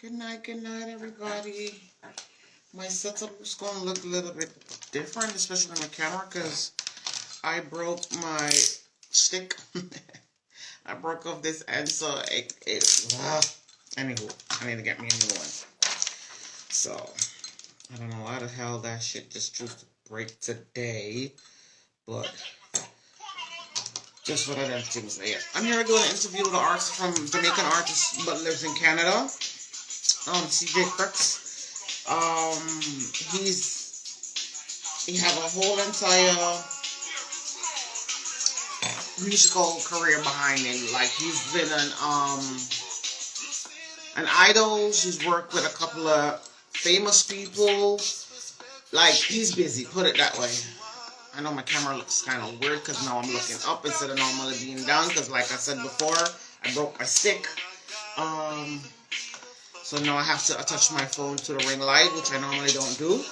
Good night, everybody. My setup is going to look a little bit different, especially on my camera, because I broke my stick. I broke off this end, so anywho, I need to get me a new one. So, I don't know why the hell that shit just chose to break today, but just one of them things there. I'm here doing an interview with an artist from Jamaican artist, but lives in Canada. CJ Crooks. He have a whole entire musical career behind him. Like, he's been an idol. He's worked with a couple of famous people. Like, he's busy, put it that way. I know my camera looks kind of weird because now I'm looking up instead of normally being down, because like I said before, I broke my stick. So now I have to attach my phone to the ring light, which I normally don't do.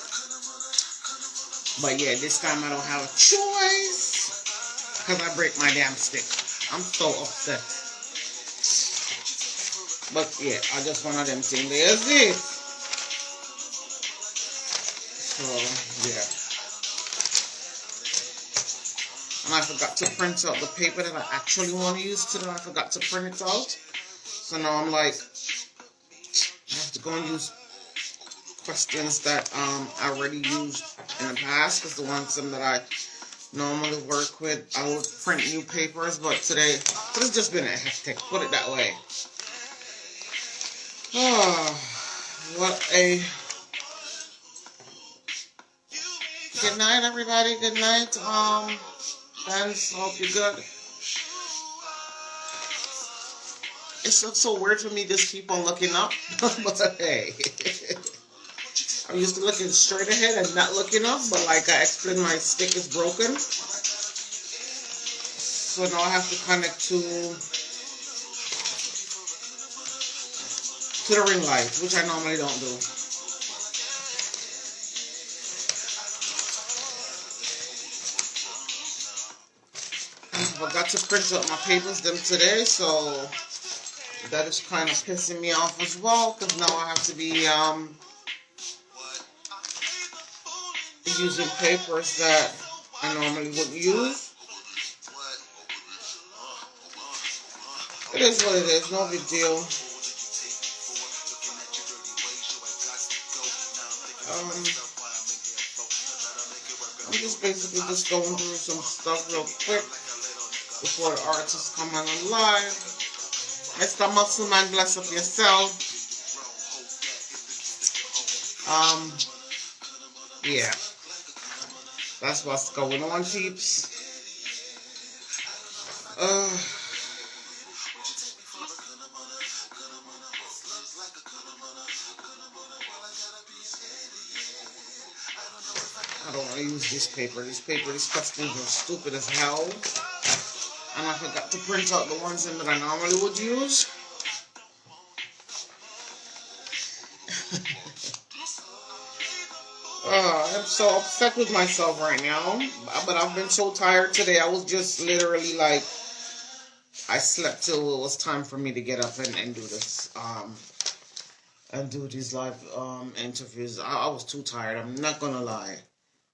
But yeah, this time I don't have a choice because I break my damn stick. I'm so upset. But yeah, I just one of them things. There's it. So yeah. And I forgot to print out the paper that I actually want to use today. I forgot to print it out. So now I'm like, I have to go and use questions that I already used in the past, because the ones that I normally work with, I would print new papers, but today, it's just been a hectic, put it that way. Oh, what a... Good night, everybody, good night, friends, hope you're good. It's so weird for me to just keep on looking up, but hey, I'm used to looking straight ahead and not looking up, but like I explained, my stick is broken, so now I have to connect to the ring light, which I normally don't do. I forgot to print out my papers them today, so that is kind of pissing me off as well, because now I have to be using papers that I normally wouldn't use. It is what it is, no big deal. I'm just basically just going through some stuff real quick before the artists come on live. Mr. Muscle Man, bless up yourself. Yeah. That's what's going on, peeps. I don't want to use this paper. These questions are stupid as hell. And I forgot to print out the ones that I normally would use. I'm so upset with myself right now. But I've been so tired today. I was just literally like, I slept till it was time for me to get up and do this. And do these live interviews. I was too tired. I'm not gonna lie.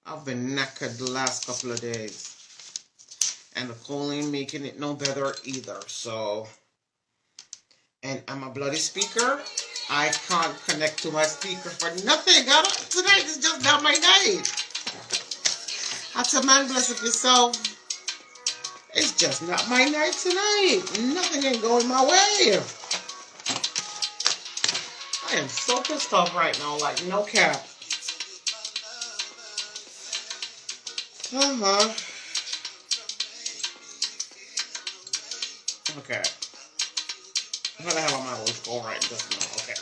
I've been knackered the last couple of days. And the cold ain't making it no better either. So, and I'm a bloody speaker. I can't connect to my speaker for nothing. Tonight is just not my night. That's a man, bless up yourself. It's just not my night tonight. Nothing ain't going my way. I am so pissed off right now, like no cap. Okay. Where the hell am I? Was going right just now. Okay.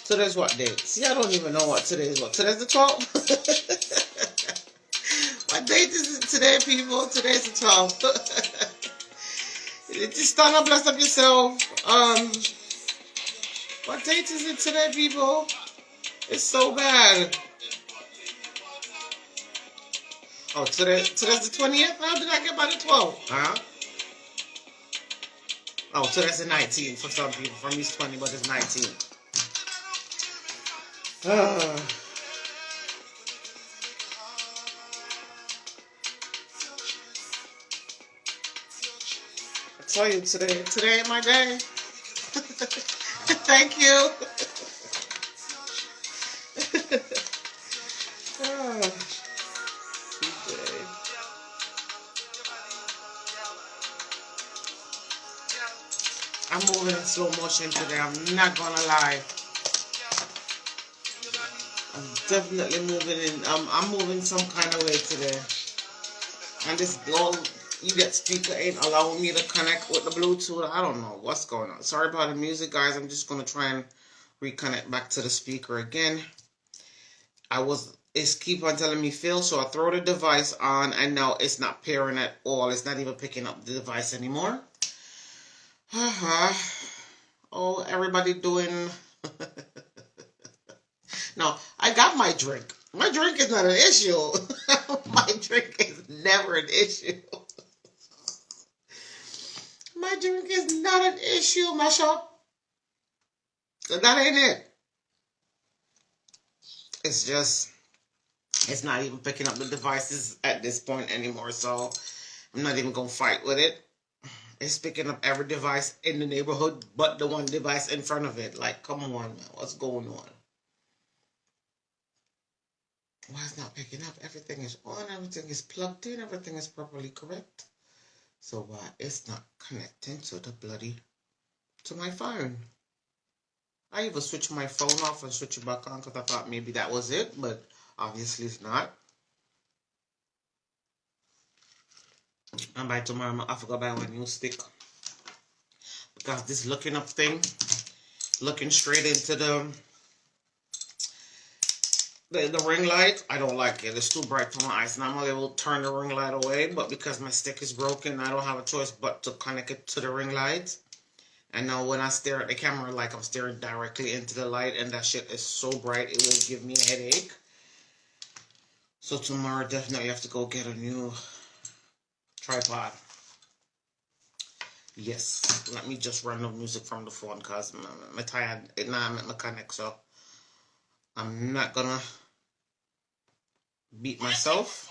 Today's what date? See, I don't even know what today is. What? Today's the 12th? What date is it today, people? Today's the 12th. Just stand up, bless up yourself. What date is it today, people? It's so bad. Oh, today's the 20th? How did I get by the 12th? Huh? Oh, today's the 19th for some people. For me, it's 20, but it's 19. I tell you, today ain't my day. Thank you. I'm moving in slow motion today. I'm not gonna lie. I'm definitely moving in. I'm moving some kind of way today. And this old idiot speaker ain't allowing me to connect with the Bluetooth. I don't know what's going on. Sorry about the music, guys. I'm just gonna try and reconnect back to the speaker again. It's keep on telling me fail, so I throw the device on, and now it's not pairing at all. It's not even picking up the device anymore. Oh, everybody doing. No, I got my drink. My drink is not an issue. My drink is never an issue. My drink is not an issue, Masha. That ain't it. It's just, it's not even picking up the devices at this point anymore, so I'm not even going to fight with it. It's picking up every device in the neighborhood but the one device in front of it. Like, come on, man. What's going on? Why is it not picking up? Everything is on. Everything is plugged in. Everything is properly correct. So why it's not connecting to my phone? I even switched my phone off and switched it back on because I thought maybe that was it, but obviously it's not. And by tomorrow, I forgot about my new stick. Because this looking up thing, looking straight into the ring light, I don't like it. It's too bright for my eyes. Normally I will turn the ring light away, but because my stick is broken, I don't have a choice but to connect it to the ring light. And now when I stare at the camera, like I'm staring directly into the light, and that shit is so bright, it will give me a headache. So tomorrow, definitely have to go get a new tripod. Yes, let me just run the music from the phone because I'm tired. Now I'm at mechanic, so I'm not gonna beat myself.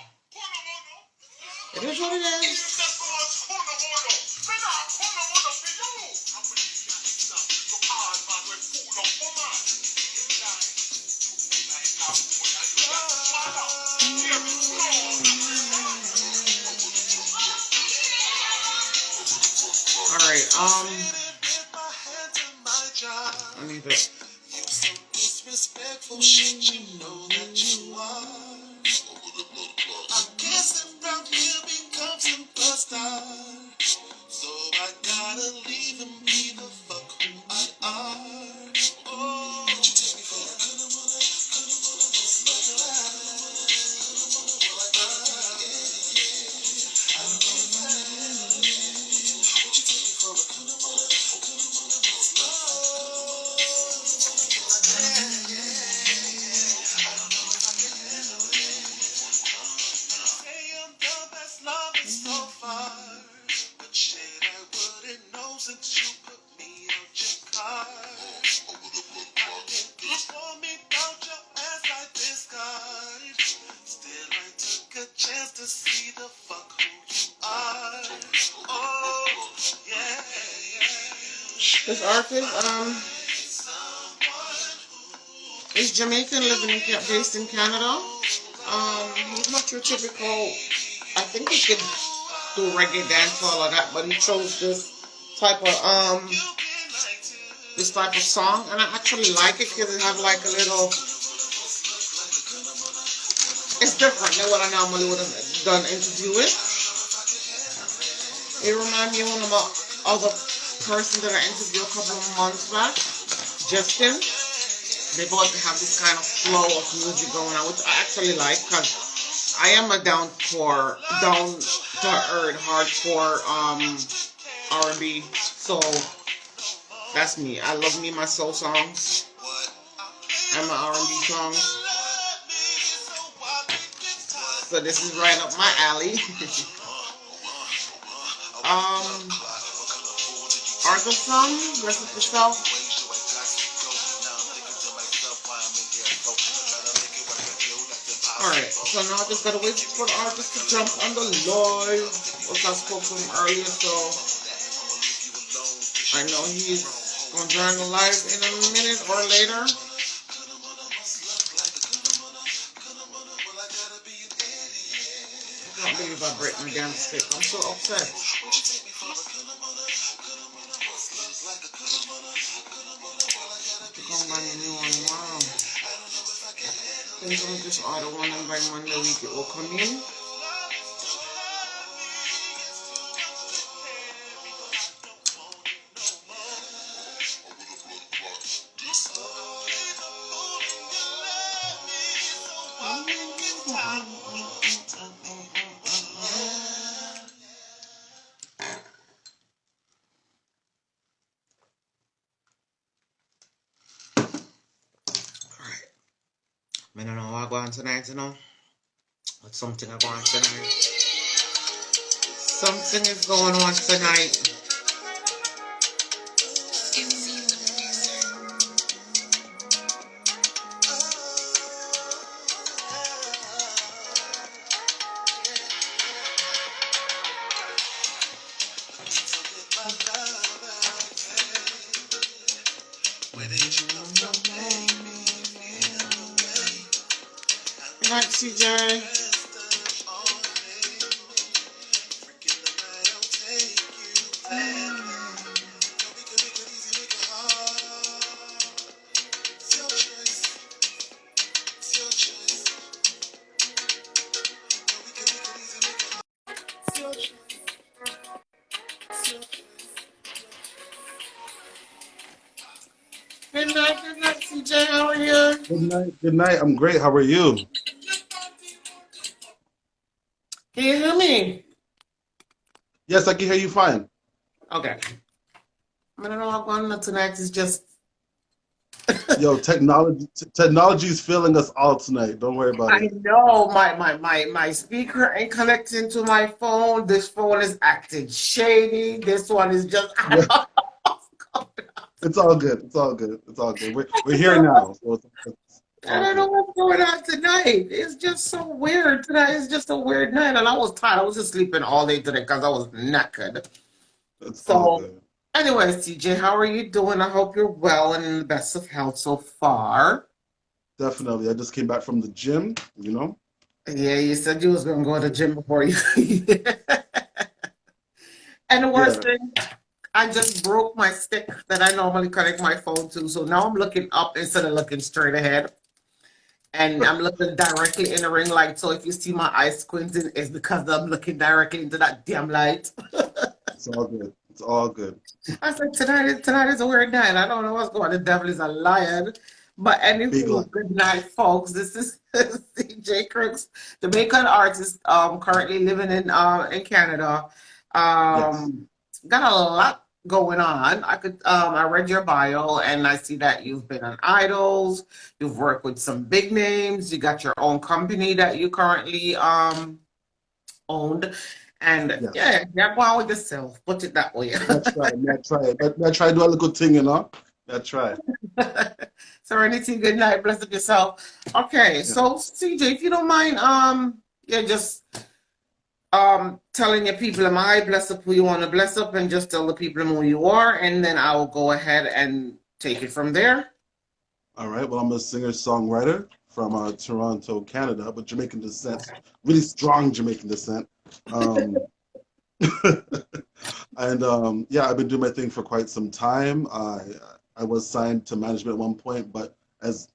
It is what it is. Alright, I need it. Disrespectful shit, you know that you are. I guess around here become superstar. So I gotta leave and be the fuck who I are. Oh, what you take me for? This artist, is Jamaican, based in Canada. He's not your typical, I think he could do reggae dance, all of that, but he chose this type of song, and I actually like it because it have like a little, it's different than what I normally would have done interview with. It reminds me of one of my other person that I interviewed a couple of months back, Justin. They both have this kind of flow of music going on, which I actually like because I am a down to earth, hardcore R&B. So that's me. I love me my soul songs and my R&B songs. So this is right up my alley. Arthur song, rest of yourself. Alright, so now I just gotta wait for the artist to jump on the live. Which I spoke to him earlier, so I know he's gonna join the live in a minute or later. I can't believe I break my damn stick. I'm so upset. Come buy a new one. Wow. I think I'll just order one and by Monday week it will come in. I don't know what I'm going tonight, you know. But something is going on tonight. Something is going on tonight. Good night, CJ. Good night, CJ. How are you? Good night. Good night. I'm great. How are you? Can you hear me? Yes, I can hear you fine. Okay. I don't know what's going on tonight. It's just Yo, technology is failing us all tonight. Don't worry about I it. know my speaker ain't connecting to my phone. This phone is acting shady. This one is just I Yeah, don't know what's going on. it's all good. It's all good. It's all good. We're here now, so it's I all don't know good. what's going on tonight. It's just so weird. Tonight is just a weird night, and I was tired. I was just sleeping all day today because I was knackered. It's all So, good. anyway, CJ, how are you doing? I hope you're well and in the best of health so far. Definitely. I just came back from the gym, you know? Yeah, you said you was gonna go to the gym before you. And the worst Yeah. thing, I just broke my stick that I normally connect my phone to. So now I'm looking up instead of looking straight ahead. And I'm looking directly in the ring light. So if you see my eyes squinting, it's because I'm looking directly into that damn light. It's all good. It's all good. I said, tonight is a weird night. I don't know what's going on. The devil is a liar. But Big anywho, line. good night, folks. This is CJ Crooks, Jamaican artist, currently living in Canada. Yes. Got a lot going on. I read your bio and I see that you've been on Idols, you've worked with some big names, you got your own company that you currently owned. And Yes. yeah, you're going with yourself. Put it that way. Let's try it. Let's try it. Let's try to do a little thing, you know? Let's try it. Serenity, good night. Bless up yourself. Okay, Yeah. so CJ, if you don't mind, yeah, just telling your people, am I bless up who you want to bless up, and just tell the people who you are, and then I will go ahead and take it from there. All right. Well, I'm a singer-songwriter from Toronto, Canada, but Jamaican descent, really strong Jamaican descent. Um, and yeah, I've been doing my thing for quite some time. I was signed to management at one point, but as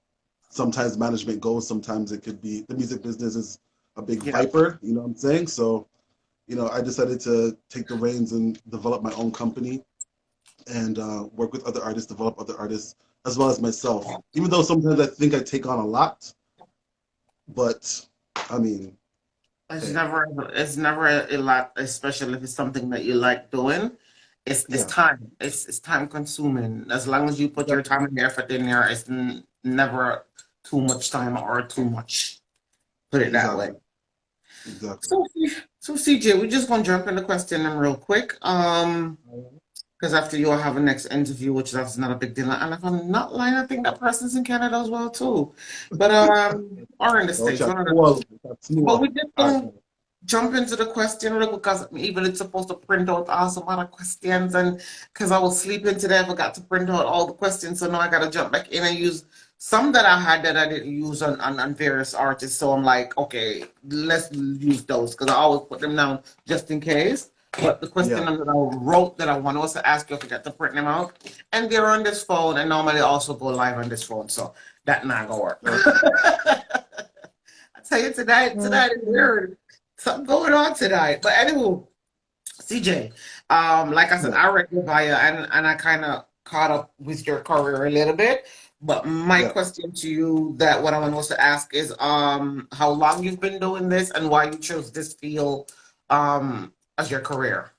sometimes management goes, sometimes it could be the music business is a big Yeah. viper. You know what I'm saying? So, I decided to take the reins and develop my own company and work with other artists, develop other artists, as well as myself. Even though sometimes I think I take on a lot, but I mean, It's hey, never it's never a lot, especially if it's something that you like doing. It's yeah, time. It's time consuming. As long as you put your time and effort in there, it's never too much time or too much. Put it that way. exactly. Exactly. So, so CJ, we're just gonna jump in the question real quick. Because after you, I have a next interview, which that's not a big deal. And if I'm not lying, I think that person's in Canada as well too. But or in the So States, chat one of the all two. chat But small. we just All right. gonna jump into the question real quick because even it's supposed to print out some other questions, and because I was sleeping today, I forgot to print out all the questions, so now I gotta jump back in and use some that I had that I didn't use on various artists. So I'm like, okay, let's use those because I always put them down just in case. But the question Yeah. that I wrote that I want was to ask you, I forgot to print them out, and they're on this phone, and normally also go live on this phone, so that not gonna work. Okay. I tell you tonight is weird. Something going on tonight. But anyway, CJ, like I said, Yeah. I read your bio and I kind of caught up with your career a little bit. But my Yeah. question to you that what I want to ask is how long you've been doing this and why you chose this field as your career.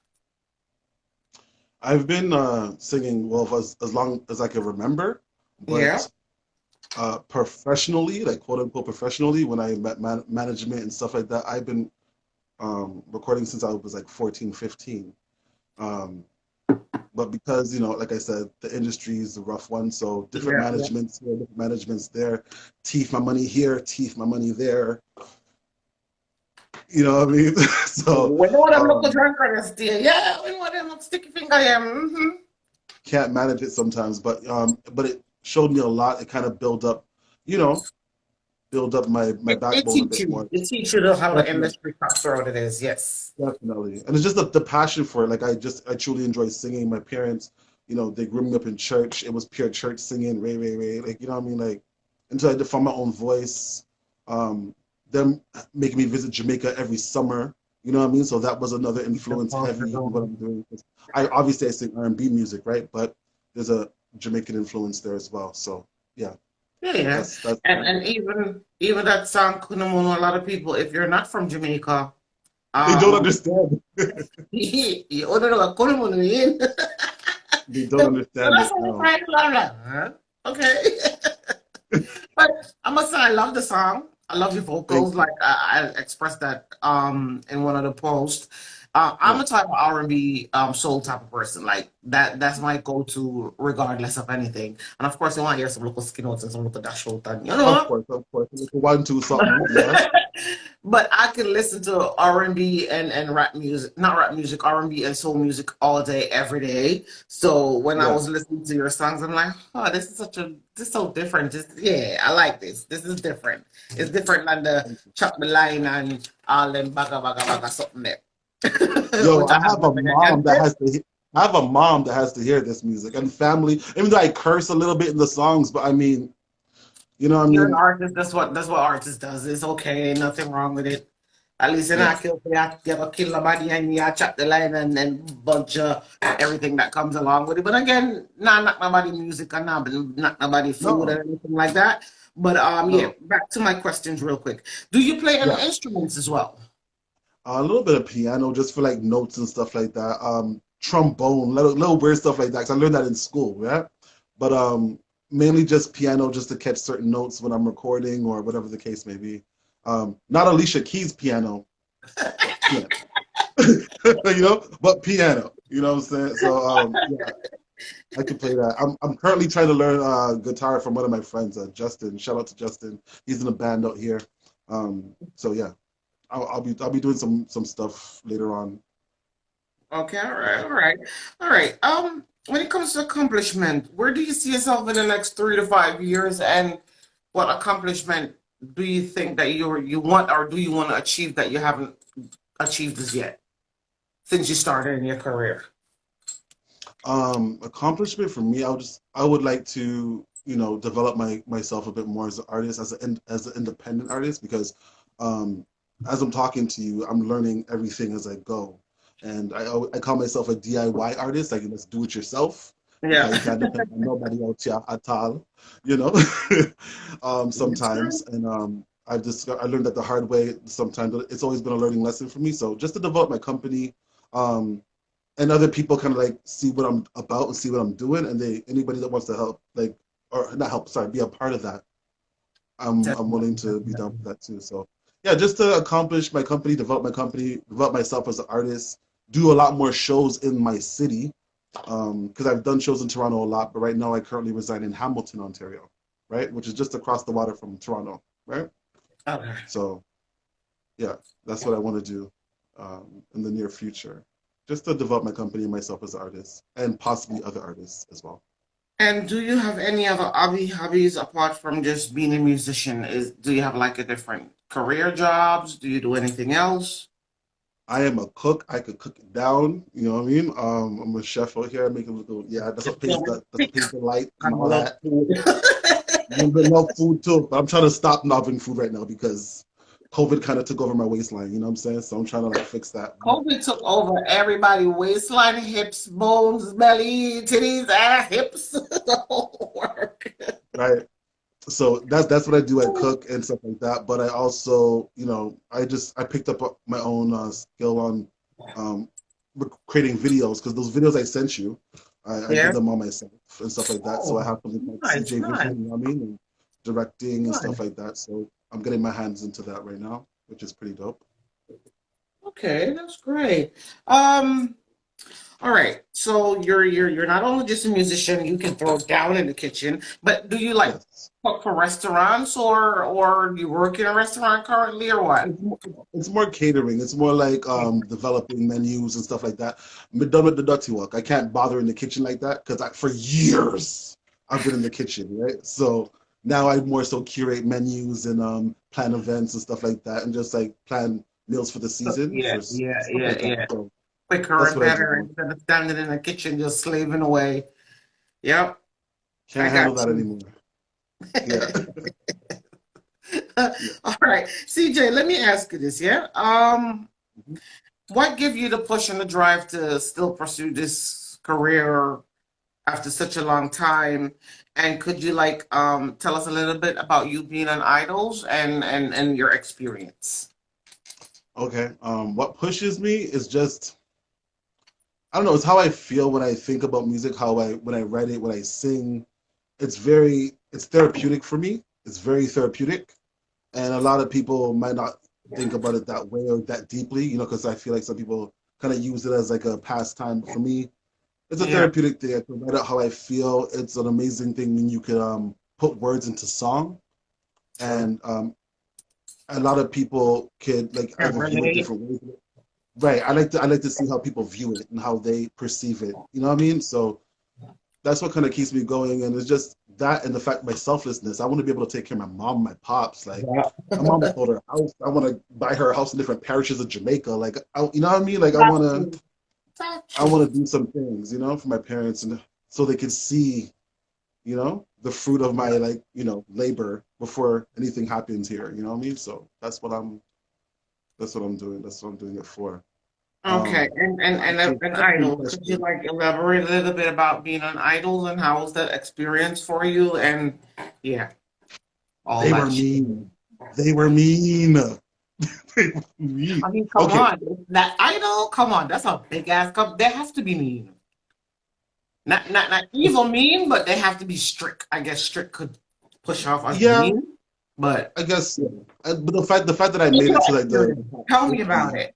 I've been singing well as long as I can remember, Yeah. but professionally, like quote unquote professionally, when I met management and stuff like that, I've been recording since I was like 14, 15. Um, but because, like I said, the industry is a rough one, so different Yeah, yeah. managements here, different managements there, teeth my money here, teeth my money there. You know what I mean? So We know them look um, drunk on us, dear. Yeah, we know them look sticky finger, yeah. can't manage it sometimes, but it showed me a lot. It kind of you know, build up my It backbone a teach bit you. more. It teach you how the Definitely. industry cutthroat it is. Yes. Definitely. And it's just the passion for it. Like I truly enjoy singing. My parents, they grew me up in church. It was pure church singing, Ray, Ray, Ray. Like, you know what I mean? Like until I found my own voice. Um, them making me visit Jamaica every summer. You know what I mean? So that was another influence heavy in what I'm doing. 'Cause I sing R&B music, right? But there's a Jamaican influence there as well. So yeah, Yeah, yeah. that's And even that song Kunamono, a lot of people, if you're not from Jamaica, they don't um understand. you don't know what Kunamono mean. They don't So understand that's it. what I'm No. trying to learn. Huh? Okay. But I must say, I love the song. I love your Thank vocals. you. Like I expressed that in one of the posts. I'm Yeah. a type of R&B soul type of person. Like that's my go-to regardless of anything. And of course, I want to hear some local skin notes and some local dash out and you Of know. course, of course. Like a 1, 2 something, yeah. But I can listen to R&B and rap music, not rap music, R&B and soul music all day, every day. So when I Yeah. was listening to your songs, I'm like, oh, this is so different. Yeah, I like this. This is different. It's different than the Thank you. chop the line and all them baga something there. Yo, Which I I have have a nothing mom against that it. has to. I have a mom that has to hear this music and family. Even though I curse a little bit in the songs, but I mean, you know what I You're an mean? artist. That's what artist does. It's okay. Ain't nothing wrong with it. At least in Yeah. I kill for you have kill the body and you chop the line and then bunch of everything that comes along with it. But again, nah, not nobody music and not nobody food No, or anything like that. But yeah, no. back to my questions real quick. Do you play any Yeah. instruments as well? A little bit of piano just for like notes and stuff like that. Trombone, little weird stuff like that. 'Cause I learned that in school, right? But mainly just piano just to catch certain notes when I'm recording or whatever the case may be. Not Alicia Keys piano, piano. But piano. You know what I'm saying? So yeah, I can play that. I'm currently trying to learn guitar from one of my friends, Justin. Shout out to Justin. He's in a band out here. So yeah, I'll be doing some stuff later on. Okay, all right. When it comes to accomplishment, where do you see yourself in the next 3 to 5 years, and what accomplishment do you think that you want, or do you want to achieve that you haven't achieved as yet since you started in your career? Accomplishment for me, I would like to develop myself a bit more as an artist, as an independent artist, because um, as I'm talking to you, I'm learning everything as I go, and I call myself a DIY artist, like let's do it yourself, Yeah. because you can't depend on nobody else here at all, you know. That's Sometimes, true. and I learned that the hard way. Sometimes it's always been a learning lesson for me. So just to develop my company. Um, and other people kind of like see what I'm about and see what I'm doing, and anybody that wants to help, like, or not help, sorry, be a part of that. I'm willing Definitely, to be down definitely. for that too. So yeah, just to accomplish my company, develop myself as an artist, do a lot more shows in my city. Because I've done shows in Toronto a lot, but right now I currently reside in Hamilton, Ontario, right, which is just across the water from Toronto, right? Okay. So yeah, that's what I want to do in the near future, just to develop my company and myself as an artist, and possibly other artists as well. And do you have any other hobbies apart from just being a musician? Do you have like a different career jobs? Do you do anything else? I am a cook. I could cook it down. You know what I mean? I'm a chef out here. I make a little, yeah. That's what pays the light I and all love that. food. I love food too, but I'm trying to stop loving food right now because COVID kind of took over my waistline. You know what I'm saying? So I'm trying to like fix that. COVID took over everybody, waistline, hips, bones, belly, titties, ass, hips, the whole work. Right. So that's what I do. I cook and stuff like that. But I also, I picked up my own skill on um, creating videos because those videos I sent you, I Yeah. did them all myself and stuff like that. So I Oh, have something like nice, CJ nice, Vision, you know what I mean, and directing and stuff nice. like that. So I'm getting my hands into that right now, which is pretty dope. Okay, that's great. Um, all right. So you're not only just a musician, you can throw down in the kitchen, but do you like Yes. cook for restaurants or you work in a restaurant currently or what? It's more catering. It's more like developing menus and stuff like that. I'm done with the dirty work. I can't bother in the kitchen like that because for years I've been in the kitchen, right? So now I more so curate menus and plan events and stuff like that, and just like plan meals for the season Yeah, for yeah, stuff yeah, like that. yeah. So Quicker that's and what I better do. instead of standing in the kitchen just slaving away. Yep, I Can't got handle that you. anymore. Yeah. Yeah. All right, CJ, let me ask you this, yeah? Mhm. What give you the push and the drive to still pursue this career after such a long time? And could you like tell us a little bit about you being on Idols and your experience? Okay. What pushes me is just I don't know. It's how I feel when I think about music. How I when I write it, when I sing. It's therapeutic for me. It's very therapeutic, and a lot of people might not think about it that way or that deeply, because I feel like some people kind of use it as like a pastime. But for me, it's a Yeah, therapeutic thing. I can write out how I feel. It's an amazing thing when you can put words into song, true. and a lot of people could like Yeah, either view it relate. different ways. Right. I like to see how people view it and how they perceive it. You know what I mean? So that's what kind of keeps me going. And it's just that and the fact my selflessness. I want to be able to take care of my mom, my pops. Like Yeah. my mom sold her house. I want to buy her a house in different parishes of Jamaica. Like you know what I mean? Like Got you. Got I you. want to do some things, for my parents and so they can see, the fruit of my Yeah. like, labor before anything happens here. You know what I mean? So that's what I'm doing. That's what I'm doing it for. Okay, Um and answering your Idol. Could you question. like elaborate a little bit about being on Idols and how was that experience for you? And yeah, all They were that shit. mean. They were mean. They were mean. I mean, come Okay. on, that Idol. Come on, that's a big ass cup. They have to be mean. Not evil mean, but they have to be strict. I guess strict could push off as Yeah, mean, but I guess. Yeah. But the fact that I what's made your it to like the experience? top Tell me about 50. it.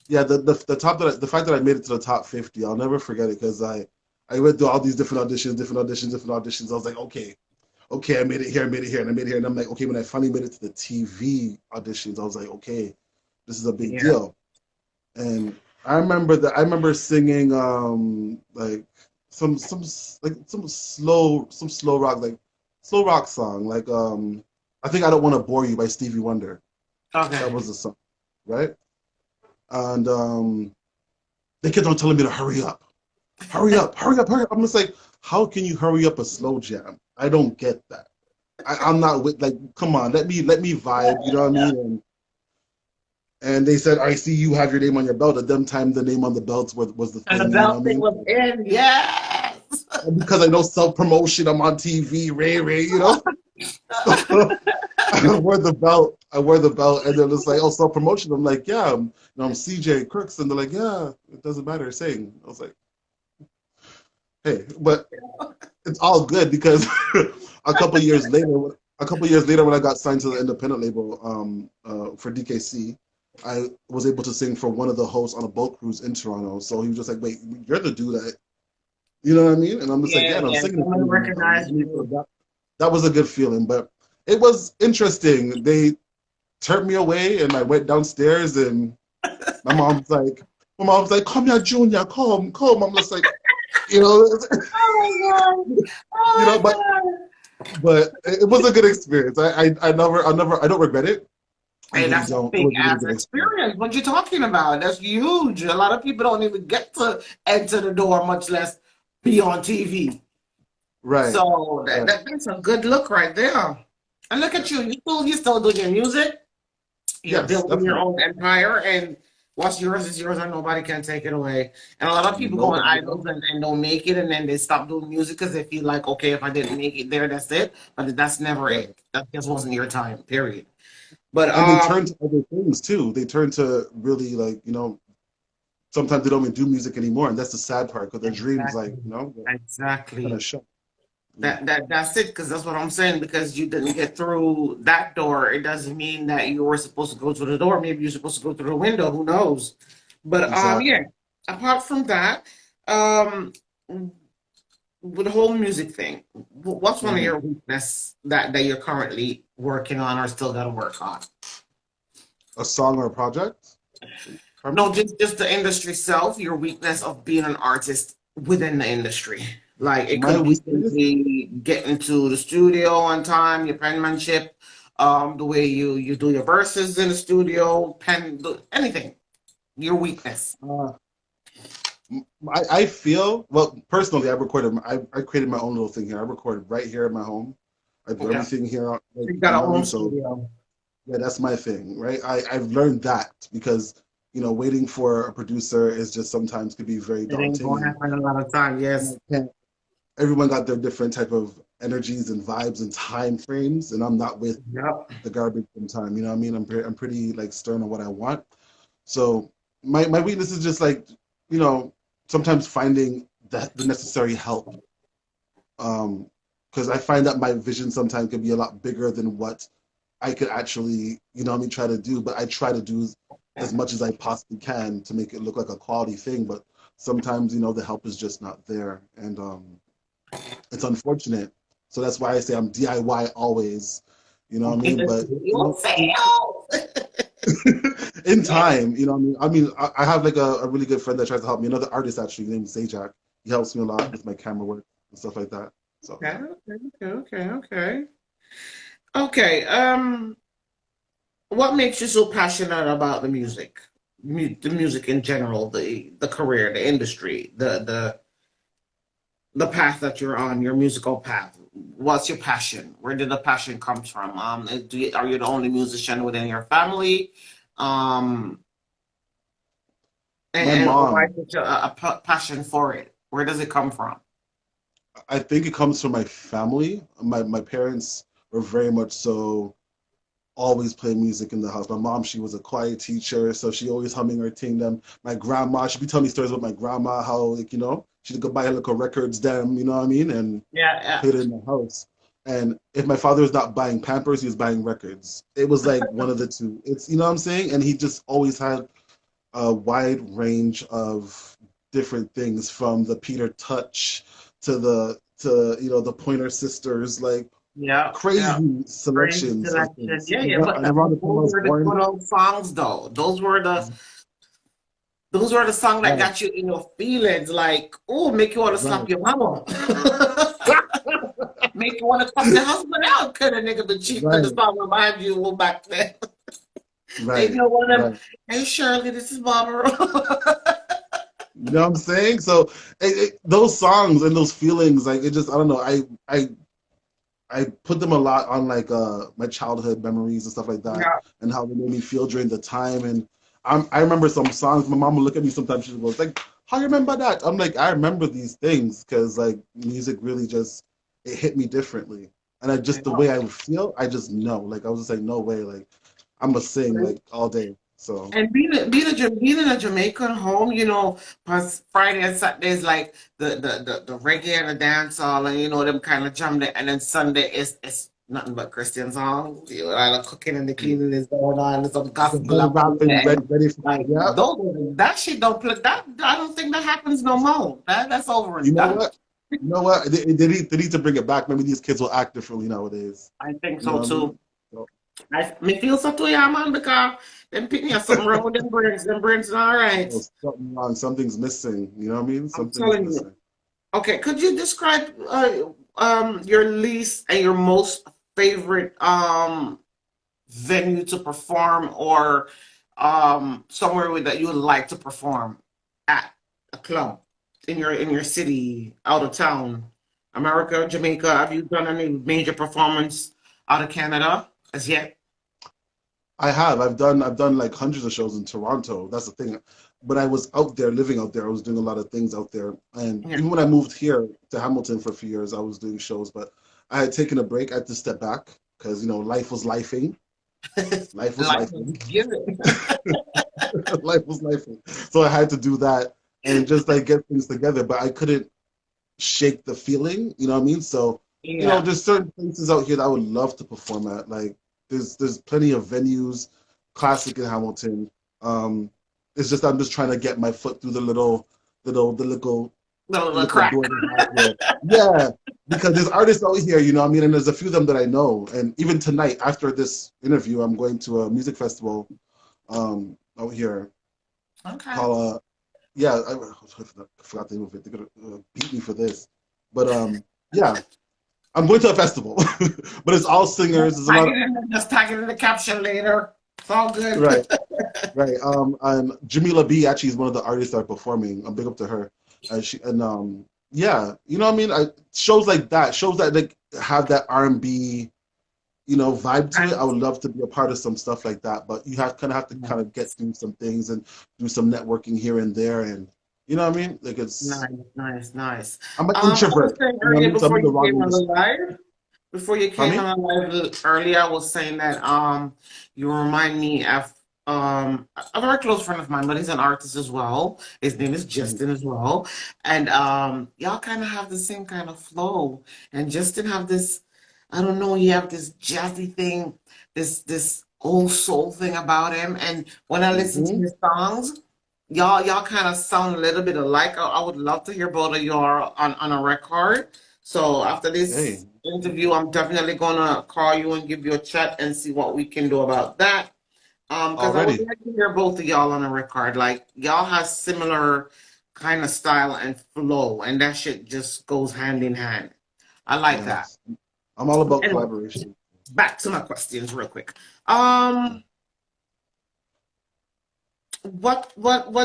Yeah, the fact that I made it to the top 50, I'll never forget it because I went through all these different auditions, different auditions, different auditions. I was like, okay, I made it here, I made it here, and I made it here, and I'm like, okay, when I finally made it to the TV auditions, I was like, okay, this is a big Yeah. deal. And I remember singing like some slow rock song like I think I Don't Want to Bore You by Stevie Wonder. That Okay. was the song, right? And they kept on telling me to hurry up, hurry up, hurry up, hurry up. I'm just like, how can you hurry up a slow jam? I don't get that. I'm not with like, come on, let me vibe, you know what I mean? And they said, I see you have your name on your belt. At them time, the name on the belts was the And the thing, you know belt what I thing mean? was in. Yes. And because I know self promotion, I'm on TV, Ray. So I wore the belt. And they're just like, oh, self promotion. I'm like, yeah, I'm CJ Crooks, and they're like, yeah, it doesn't matter, sing. I was like, hey, but it's all good because a couple years later, a couple years later, when I got signed to the independent label for DKC, I was able to sing for one of the hosts on a boat cruise in Toronto. So he was just like, "Wait, you're the dude that you know what I mean?" And I'm just like, "Yeah, Yeah, and I'm yeah. singing for Someone you now." You know recognize what I mean? So you. that was a good feeling, but it was interesting. They turned me away, and I went downstairs, and my my mom's like, "Come here, Junior, come, come." I'm just like, you know, Oh my god! you know, Oh my but it was a good experience. I don't regret it. I Hey, really that's a don't. It big was a really ass good experience. experience. What you talking about? That's huge. A lot of people don't even get to enter the door, much less be on TV. Right, So right. that's a good look right there. And look at Yeah. you. You still doing your music. You're Yes, building your definitely. own empire, and what's yours is yours, and nobody can take it away. And a lot of people go on Nobody else. idols and don't make it, and then they stop doing music because they feel like, okay, if I didn't make it there, that's it. But that's never Right. it. That just wasn't your time. Period. But And they turn to other things too. They turn to really like, sometimes they don't even do music anymore. And that's the sad part because their dreams, exactly, kind exactly. of shut. Yeah, That's it, because that's what I'm saying. Because you didn't get through that door, it doesn't mean that you were supposed to go through the door. Maybe you're supposed to go through the window. Who knows? But yeah. exactly. Apart from that, um, with the whole music thing, what's one of Hmm. your weakness that you're currently working on or still got to work on? A song or a project, Carmen? No, just the industry self, your weakness of being an artist within the industry. Like it My could be weakness, simply getting to the studio on time, your penmanship, the way you do your verses in the studio, anything. Your weakness. uh, I feel, well, personally, I created my own little thing here. I recorded right here at my home. I do Yeah. everything here, like, You you got know a what I mean? home So studio. yeah, that's my thing, right? I've learned that because, waiting for a producer is just sometimes could be very It ain't daunting going to happen a lot of time. and Yes. I can't, everyone got their different type of energies and vibes and time frames, and I'm not with Yep. the garbage sometime, you know what I mean? I'm pretty like stern on what I want. So my weakness is just like, you know, sometimes finding the necessary help. Because I find that my vision sometimes can be a lot bigger than what I could actually, try to do. But I try to do as much as I possibly can to make it look like a quality thing. But sometimes, the help is just not there, and it's unfortunate. So that's why I say I'm DIY always. You know what I mean? But You fail. in Yeah. time, you know what I mean? I have like a really good friend that tries to help me. Another artist actually named Zajac. He helps me a lot with my camera work and stuff like that. So Okay. yeah. Okay. Okay. What makes you so passionate about the music? The music in general, the career, the industry, the path that you're on, your musical path. What's your passion? Where did the passion come from? Are you the only musician within your family? Um, My and why mom, such a passion for it? Where does it come from? I think it comes from my family. My parents were very much so always play music in the house. My mom, she was a choir teacher, so she always humming her thing. Them, my grandma, she'd be telling me stories about my grandma, how like she'd go buy her little records, them, you know what I mean, and Yeah, play it in the house. And if my father was not buying Pampers, he was buying records. It was like one of the two. It's what I'm saying, and he just always had a wide range of different things from the Peter Touch to the Pointer Sisters, like yeah. crazy Crazy selections of selection. things. Yeah, And yeah. But around the time I those was were the born, good old songs, though. Those were the songs that right, got you in your feelings, like, oh, make you want to slap right, your mama. Make you want to cuss your husband out. Could a nigga been cheating on the right, song remind you of back then? They right, know one of them. right. Hey Shirley, this is Barbara. You know what I'm saying? So those songs and those feelings, like it just, I don't know. I put them a lot on like my childhood memories and stuff like that, Yeah. and how they made me feel during the time. And I remember some songs. My mom would look at me sometimes. She goes like, "How you remember that?" I'm like, I remember these things because like music really just it hit me differently, and I just the way I would feel, I just know. Like I was just like, no way, like I'm gonna sing like all day. So And being in a Jamaican home, plus Friday and Saturday is like the reggae and the dance hall, and them kind of jam there, and then Sunday is Nothing but Christian songs. You know, like the cooking and the cleaning is going on. There's some The gospel whole up on rapping, there, and ready for, like yeah. that shit don't play. That I don't think that happens no more. That's over You and know done. what? You know what? They need to bring it back. Maybe these kids will act differently nowadays. I think You know so what I mean? too. So, Me feel so too, yeah, man, because them picking up something wrong with them brains. Them brains not all right. oh, something wrong. Something's missing. You know what I mean? I'm Something is telling you. missing. Okay, could you describe your least and your most favorite venue to perform, or somewhere that you would like to perform at a club in your city, out of town, America, Jamaica? Have you done any major performance out of Canada as yet? I have. I've done like hundreds of shows in Toronto. That's the thing. When I was out there, living out there, I was doing a lot of things out there. And Yeah. even when I moved here to Hamilton for a few years, I was doing shows, but I had taken a break. I had to step back because, you know, life was lifing. Life was Life is lifing. given. Life was lifing. So I had to do that and just like get things together, but I couldn't shake the feeling, you know what I mean? So, you know, Yeah. there's certain places out here that I would love to perform at. Like there's plenty of venues, classic in Hamilton. Um, it's just I'm just trying to get my foot through the The little crack. door they have here. Yeah, because there's artists out here, you know what I mean? And there's a few of them that I know. And even tonight, after this interview, I'm going to a music festival out here Okay. called yeah, I forgot the name of it. They're gonna beat me for this, but yeah, I'm going to a festival, but it's all singers. There's a lot of Just tag it in the caption later. It's all good. right, right. And Jamila B actually is one of the artists that are performing. I'm big up to her, and yeah, you know what I mean. Shows like that, shows that like have that R&B, you know, vibe to it. I would love to be a part of some stuff like that, but you have to kind of get through some things and do some networking here and there, and you know what I mean. Like it's Nice, nice, nice. I'm an I was introvert, saying you know what I earlier mean. So I'm before in the you wrong came on the industry. live, before you came Tommy? on the live earlier, I was saying that you remind me of a very close friend of mine, but he's an artist as well. His name is Mhm. Justin as well, and y'all kind of have the same kind of flow. And Justin have this, I don't know, he have this jazzy thing, this old soul thing about him. And when I listen to Mhm. his songs. Y'all kind of sound a little bit alike. I would love to hear both of y'all on a record. So after Hey, this interview, I'm definitely gonna call you and give you a chat and see what we can do about that. Because I would already. like to hear both of y'all on a record. Like y'all have similar kind of style and flow, and that shit just goes hand in hand. I like that. Yes. I'm all about Anyway, collaboration. back to my questions real quick. Yeah. What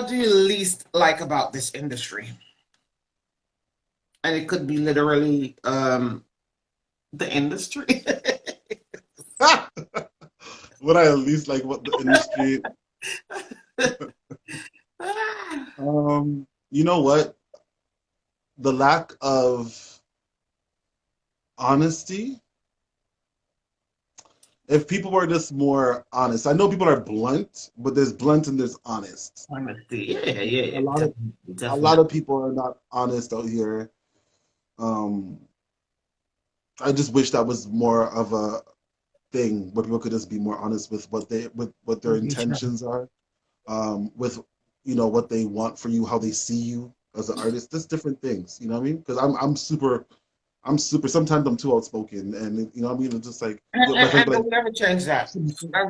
do you least like about this industry? And it could be literally the industry. What I at least like what the industry. You know what? The lack of honesty. If people were just more honest, I know people are blunt, but there's blunt and there's honest. Honesty. Yeah, yeah, A yeah. lot of Definitely, a lot of definitely. people are not honest out here. Um, I just wish that was more of a thing where people could just be more honest with with what their With each other. intentions are, with you know what they want for you, how they see you as an artist. Just different things, you know what I mean? Because I'm super. Sometimes I'm too outspoken, and you know what I mean. It's just like my friends And be like, we'll never change that.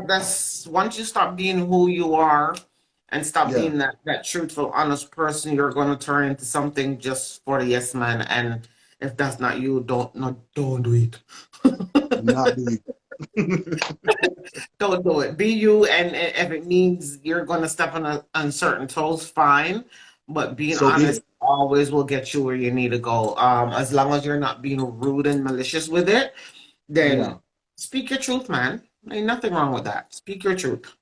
That's once you stop being who you are and stop yeah, being that truthful, honest person, you're gonna turn into something just for the yes man. And if that's not you, don't do it. not be. Don't do it. Be you, and if it means you're going to step on uncertain toes, fine. But being So be honest it. always will get you where you need to go. As long as you're not being rude and malicious with it, Yeah. then speak your truth, man. Ain't nothing wrong with that. Speak your truth.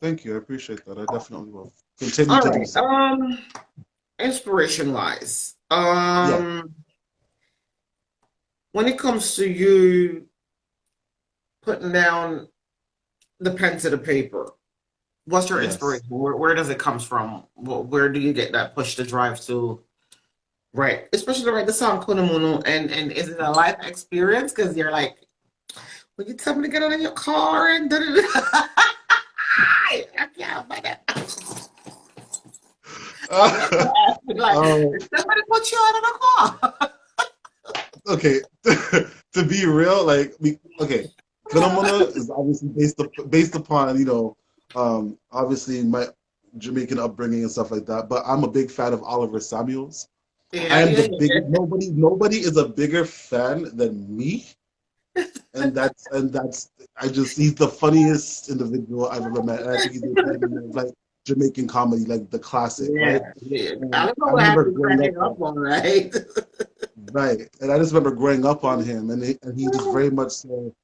Thank you. I appreciate that. I definitely will continue All to do right. so. Inspiration wise, Yeah. when it comes to you putting down the pen to the paper, what's your Yes. inspiration? Where does it comes from? Where do you get that push to drive to? Right. Especially like the song Kunamono, and is it a life experience? Because you're like Will you tell me to get out of your car and da da da? I can't find that. Like, um, somebody put you out of the car. okay, to be real, like okay, Kunamuna is obviously based upon obviously my Jamaican upbringing and stuff like that. But I'm a big fan of Oliver Samuels. I Yeah, am the yeah, big nobody is a bigger fan than me, and that's I just he's the funniest individual I've ever met, and I think he's the epitome of like Jamaican comedy, like the classic, right? yeah, yeah. I And don't know I what remember happened growing up cracking up on, right? right, and I just remember growing up on him, and he was very much so,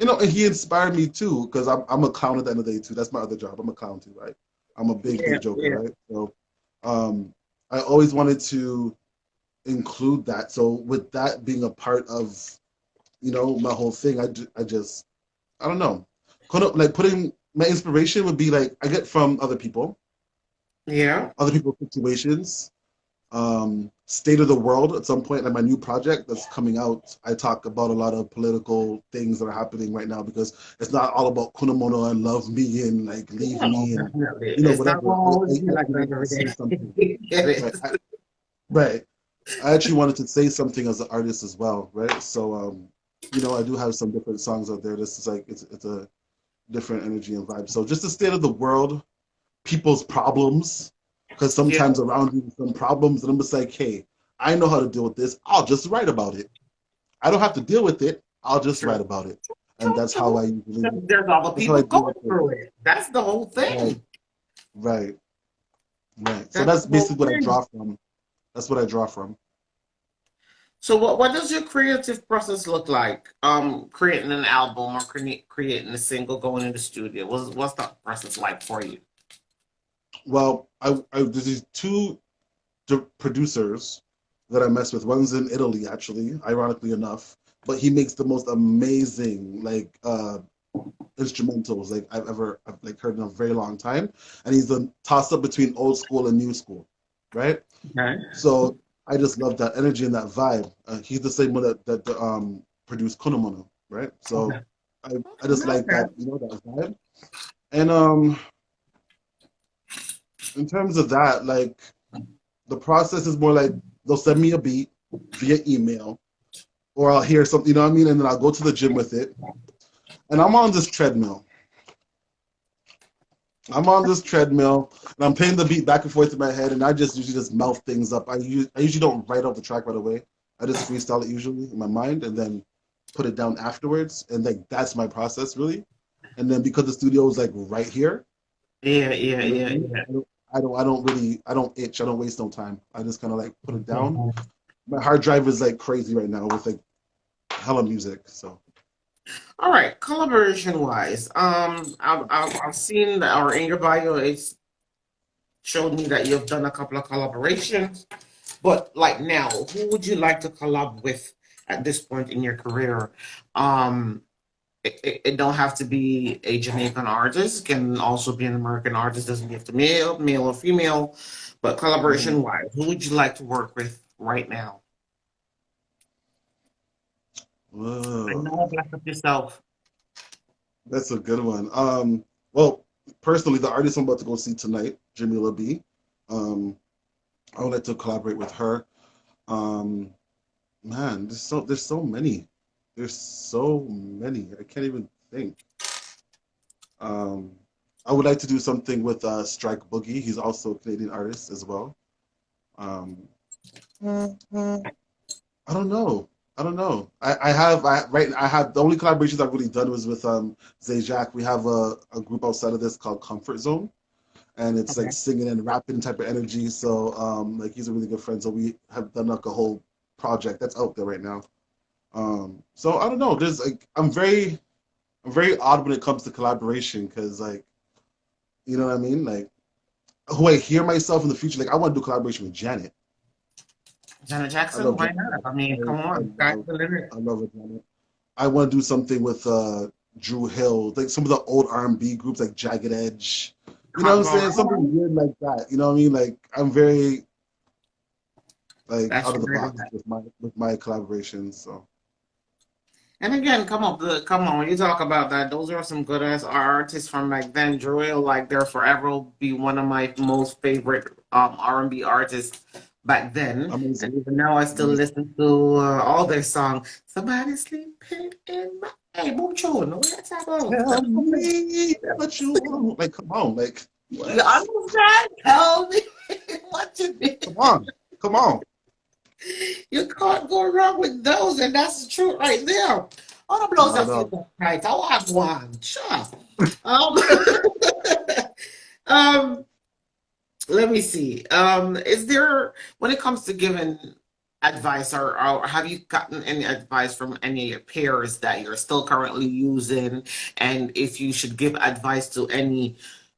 and he inspired me too, because I'm a clown at the end of the day too. That's my other job. I'm a clown too, right? I'm a Yeah, big joker, yeah, right? So, um, I always wanted to include that. So with that being a part of my whole thing, I just I don't know. Like putting my inspiration would be like I get from yeah. other people's situations, state of the world at some point. Like my new project that's coming out, I talk about a lot of political things that are happening right now because it's not all about kunamono and love me and like leave Yeah, me and definitely. It's not whatever. gonna I always be like actually that wanted to every say day. something. It Right. is. Right. I actually wanted to say something as an artist as well, right? So I do have some different songs out there. This is like it's a different energy and vibe. So just the state of the world, people's problems, because Yeah. sometimes around you some problems, and I'm just like, hey, I know how to deal with this. I'll just write about it. I don't have to deal with it. I'll just True. write about it, and True, that's how true. I usually There's other that's how I people deal going with it. through it. That's the whole Right, thing. right, right. So That's that's the whole basically what I thing. draw from. That's what I draw from. So what does your creative process look like? Creating an album or creating a single, going in the studio. What's that process like for you? Well, there's these two producers that I mess with. One's in Italy, actually, ironically enough, but he makes the most amazing like instrumentals like I've like heard in a very long time, and he's a toss up between old school and new school, right? Okay. So I just love that energy and that vibe. He's the same one that produced Kunamono, right? So Okay. I just like Okay. that vibe. And in terms of that, like the process is more like they'll send me a beat via email, or I'll hear something, you know what I mean, and then I'll go to the gym with it. And I'm on this treadmill and I'm playing the beat back and forth in my head, and I just usually just mouth things up. I usually don't write out the track right away. I just freestyle it usually in my mind and then put it down afterwards, and like that's my process really. And then because the studio is like right here, Yeah, yeah, you know what I yeah, mean? yeah. I don't itch. I don't waste no time. I just kind of like put it down. Okay. My hard drive is like crazy right now with like hella music. So All right, collaboration wise, I've seen that, or in your bio, it's showed me that you've done a couple of collaborations. But like now, who would you like to collab with at this point in your career? Um, it don't have to be a Jamaican artist; it can also be an American artist. Doesn't have to be male or female. But mhm. collaboration wise, who would you like to work with right now? I Whoa, know, bless up yourself. that's a good one. Well, personally, the artist I'm about to go see tonight, Jamila B. Um, I would like to collaborate with her. Um, man, there's so many. There's so many. I can't even think. Um, I would like to do something with Strike Boogie. He's also a Canadian artist as well. Um, I don't know. I don't know. I have the only collaborations I've really done was with Zajac. We have a group outside of this called Comfort Zone, and it's like Okay. singing and rapping type of energy. So like he's a really good friend. So we have done like a whole project that's out there right now. So I don't know. There's like I'm very odd when it comes to collaboration because like you know what I mean. Like who I hear myself in the future. Like I want to do collaboration with Janet. Janet I Jackson, love why Janet not? I Jackson. mean, come on, sky's the limit. I love it, Janet. I want to do something with Drew Hill, like some of the old R&B groups like Jagged Edge. You know what I'm saying? Something Come weird like that. You know what I mean? Like I'm very like That's out of the very box nice. with my collaborations. So And again, come on, when you talk about that, those are some good ass artists from back then. Drill, like they'll forever will be one of my most favorite R&B artists back then. And Amazing, even now I still amazing. listen to all their songs. Somebody sleeping in my hey boom no what's that about? Tell me what you want. Like, come on, like You what? understand? Tell me what you need. Come on, come on. You can't go wrong with those, and that's the truth right there. All the blows No, I feel no. right. I want one. Sure. Um, um, let me see. Is there, when it comes to giving advice, or have you gotten any advice from any of your peers that you're still currently using? And if you should give advice to any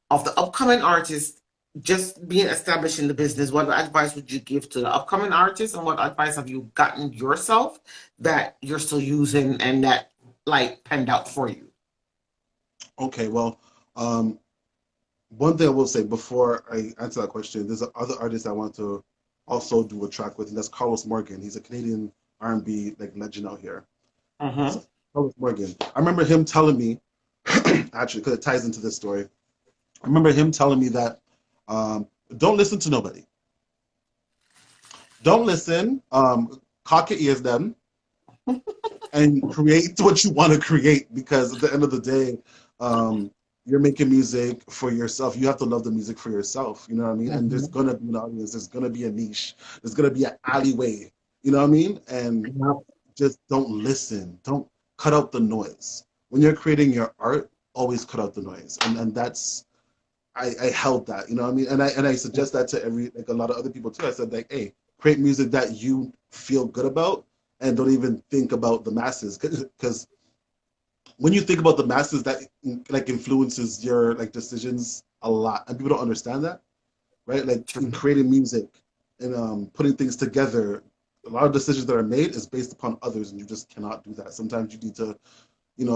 of the upcoming artists just being established in the business, what advice would you give to the upcoming artists, and what advice have you gotten yourself that you're still using and that like penned out for you? Okay, well, um, one thing I will say before I answer that question, there's other artist I want to also do a track with, and that's Carlos Morgan. He's a Canadian R&B like legend out here. Mm-hmm. So, Carlos Morgan. I remember him telling me, actually, because it ties into this story. I remember him telling me that don't listen to nobody. Don't listen. Cock your ears then, and create what you want to create. Because at the end of the day, you're making music for yourself. You have to love the music for yourself. You know what I mean? And there's Mm-hmm. gonna be an audience. There's gonna be a niche. There's gonna be an alleyway. You know what I mean? And just don't listen. Don't cut out the noise. When you're creating your art, always cut out the noise. And that's I held that, you know what I mean? And I suggest that to every like a lot of other people too. I said like, hey, create music that you feel good about and don't even think about the masses. Because when you think about the masses, that like influences your like decisions a lot. And people don't understand that, right? Like in creating music and putting things together, a lot of decisions that are made is based upon others, and you just cannot do that. Sometimes you need to,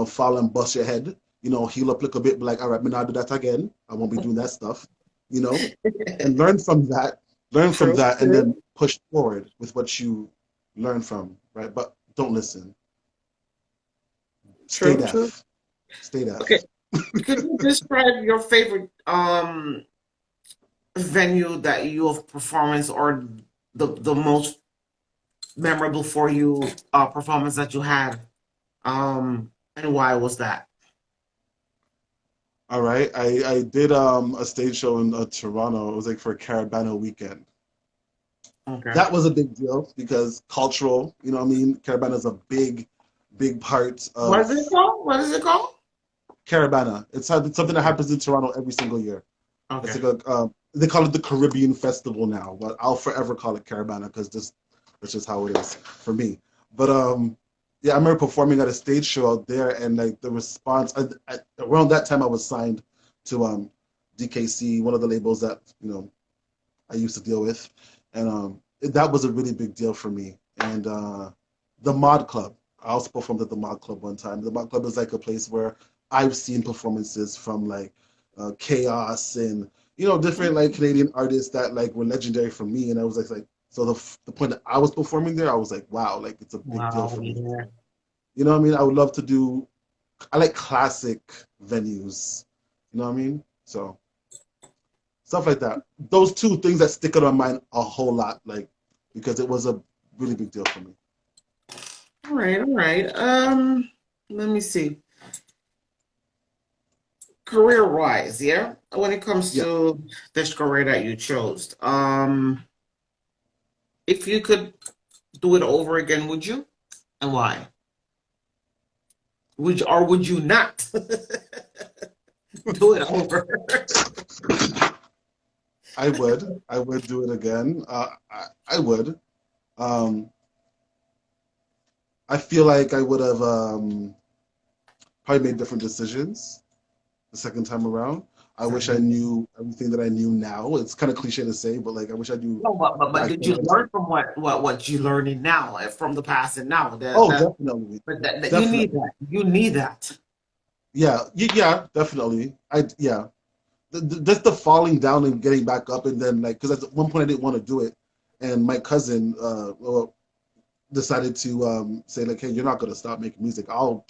fall and bust your head, heal up a little bit, be like, all right, me not do that again. I won't be doing that stuff, you know, and learn from True, that, and then true, push forward with what you learn from, right? But don't listen. Stay true, true. deaf. Stay Okay, deaf. could you describe your favorite venue that you have performance, or the most memorable for you performance that you had, and why was that? All right. I did a stage show in Toronto. It was like for Carabana weekend. Okay. That was a big deal because cultural, you know what I mean? Carabana is a big, big part What of is it called? What is it called? Caravana. It's something that happens in Toronto every single year. It's Okay. like a they call it the Caribbean Festival now, but I'll forever call it Caravana because that's just how it is for me. But yeah, I remember performing at a stage show out there, and like the response around that time I was signed to DKC, one of the labels that I used to deal with, and that was a really big deal for me. And the Mod Club, I also performed at the Mod Club one time. The Mod Club is like a place where I've seen performances from like Chaos and different like Canadian artists that like were legendary for me. And I was like so the point that I was performing there, I was like, wow, like it's a big deal Wow, for me. yeah. You know what I mean? I would love to do. I like classic venues. You know what I mean? So stuff like that. Those two things that stick out on my mind a whole lot, like because it was a really big deal for me. All right, all right. Let me see. Career wise, yeah. When it comes Yeah. to this career that you chose, if you could do it over again, would you? And why? Would you, or would you not do it over? I would. I would do it again. I would. Um, I feel like I would have probably made different decisions the second time around. I wish I knew everything that I knew now. It's kind of cliche to say, but like I wish I knew No, but back did you then. learn from what you learning now, from the past and now? Oh, definitely, That you need definitely. that. You need that. Yeah, yeah, definitely. Yeah. Just the falling down and getting back up, and then like because at one point I didn't want to do it, and my cousin, well, decided to say like, hey, you're not gonna stop making music. I'll